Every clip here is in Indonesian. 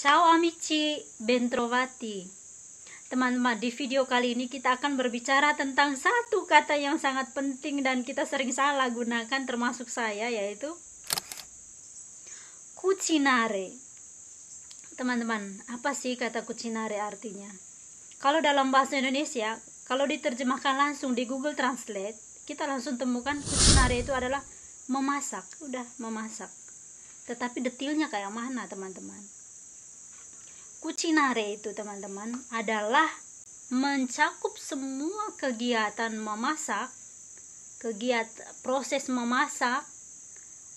Ciao amici, bentrovati. Teman-teman, di video kali ini kita akan berbicara tentang satu kata yang sangat penting dan kita sering salah gunakan, termasuk saya, yaitu cucinare. Teman-teman, apa sih kata cucinare artinya? Kalau dalam bahasa Indonesia, kalau diterjemahkan langsung di Google Translate, kita langsung temukan cucinare itu adalah memasak, udah memasak. Tetapi detailnya kayak mana, teman-teman? Cucinare itu, teman-teman, adalah mencakup semua kegiatan memasak, proses memasak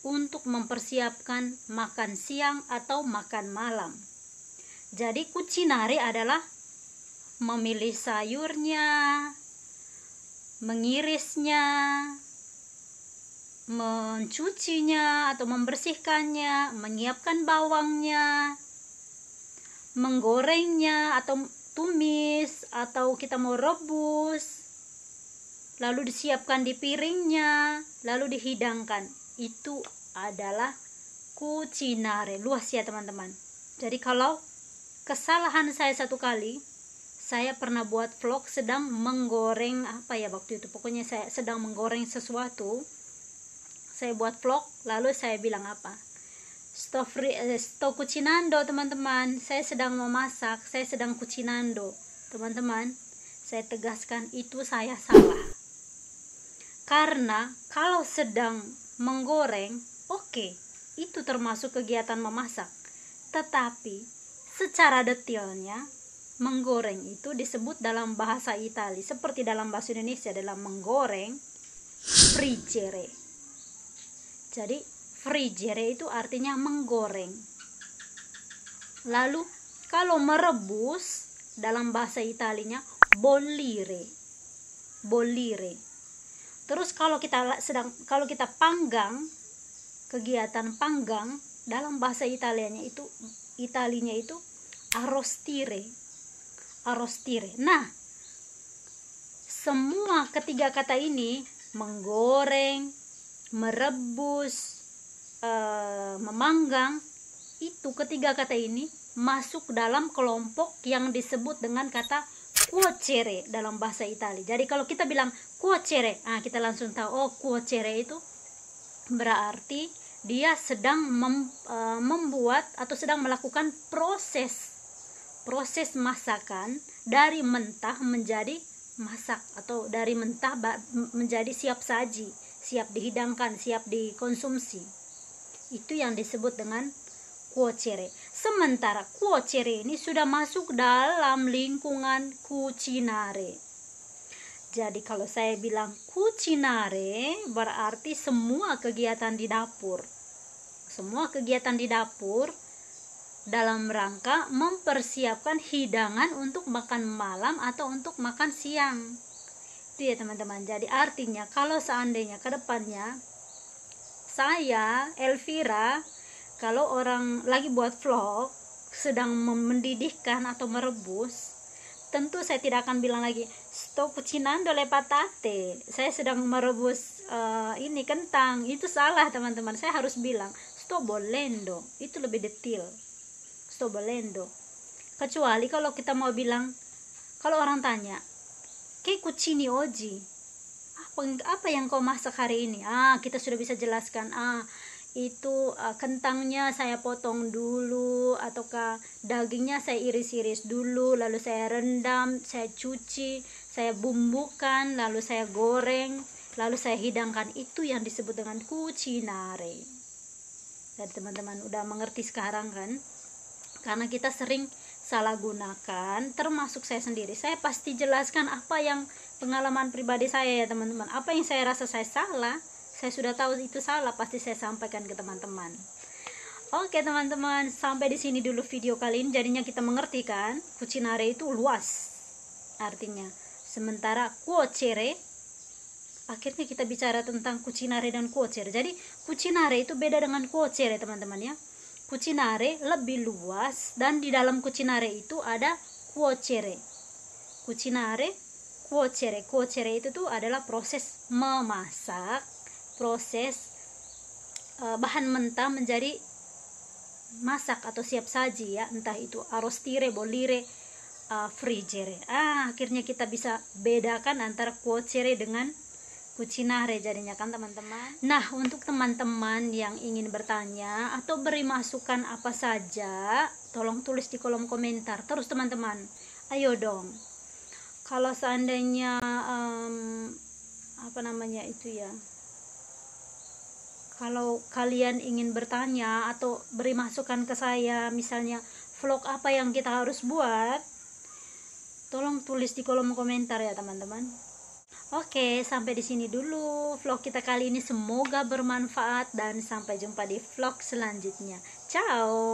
untuk mempersiapkan makan siang atau makan malam. Jadi cucinare adalah memilih sayurnya, mengirisnya, mencucinya atau membersihkannya, menyiapkan bawangnya, menggorengnya atau tumis, atau kita mau rebus, lalu disiapkan di piringnya, lalu dihidangkan. Itu adalah cucinare. Luas ya, teman-teman. Jadi kalau kesalahan saya satu kali, saya pernah buat vlog sedang menggoreng waktu itu, pokoknya saya sedang menggoreng sesuatu. Saya buat vlog, lalu saya bilang sto cucinando, teman-teman, saya sedang memasak, saya sedang cucinando. Teman-teman, saya tegaskan itu saya salah. Karena kalau sedang menggoreng, oke, itu termasuk kegiatan memasak. Tetapi secara detailnya, menggoreng itu disebut dalam bahasa Italia, seperti dalam bahasa Indonesia dalam menggoreng, friggere. Jadi friggere itu artinya menggoreng. Lalu kalau merebus dalam bahasa Italianya bollire. Terus kalau kita panggang, kegiatan panggang dalam bahasa Italianya itu arrostire. Nah, semua ketiga kata ini, menggoreng, merebus, memanggang, itu ketiga kata ini masuk dalam kelompok yang disebut dengan kata cuocere dalam bahasa Italia. Jadi kalau kita bilang cuocere, kita langsung tahu, cuocere itu berarti dia sedang membuat atau sedang melakukan proses masakan dari mentah menjadi masak, atau dari mentah menjadi siap saji, siap dihidangkan, siap dikonsumsi. Itu yang disebut dengan cuocere. Sementara cuocere ini sudah masuk dalam lingkungan cucinare. Jadi kalau saya bilang cucinare, berarti semua kegiatan di dapur. Semua kegiatan di dapur dalam rangka mempersiapkan hidangan untuk makan malam atau untuk makan siang. Itu ya, teman-teman. Jadi artinya kalau seandainya ke depannya saya, Elvira, kalau orang lagi buat vlog sedang mendidihkan atau merebus, tentu saya tidak akan bilang lagi sto cucinando le patate, saya sedang merebus kentang. Itu salah, teman-teman. Saya harus bilang sto bollendo. Itu lebih detail, sto bollendo. Kecuali kalau kita mau bilang, kalau orang tanya che cucini oggi, apa yang kau masak hari ini? Kita sudah bisa jelaskan. Itu kentangnya saya potong dulu, ataukah dagingnya saya iris-iris dulu, lalu saya rendam, saya cuci, saya bumbukan, lalu saya goreng, lalu saya hidangkan. Itu yang disebut dengan cucinare. Dan teman-teman udah mengerti sekarang kan? Karena kita sering salah gunakan, termasuk saya sendiri. Saya pasti jelaskan apa yang pengalaman pribadi saya ya, teman-teman. Apa yang saya rasa saya salah, saya sudah tahu itu salah, pasti saya sampaikan ke teman-teman. Oke, teman-teman, sampai di sini dulu video kali ini. Jadinya kita mengerti kan, cucinare itu luas artinya. Sementara cuocere, akhirnya kita bicara tentang cucinare dan cuocere. Jadi cucinare itu beda dengan cuocere, teman-teman ya. Cucinare lebih luas, dan di dalam cucinare itu ada cuocere. Cuocere itu tuh adalah proses memasak, proses bahan mentah menjadi masak atau siap saji ya, entah itu arrostire, bollire, friggere. Akhirnya kita bisa bedakan antara cuocere dengan cucinare jadinya kan teman-teman. Nah, untuk teman-teman yang ingin bertanya atau beri masukan apa saja, tolong tulis di kolom komentar. Terus teman-teman, ayo dong, kalau seandainya kalau kalian ingin bertanya atau beri masukan ke saya, misalnya vlog apa yang kita harus buat, tolong tulis di kolom komentar ya teman-teman. Oke, sampai di sini dulu vlog kita kali ini, semoga bermanfaat dan sampai jumpa di vlog selanjutnya. Ciao.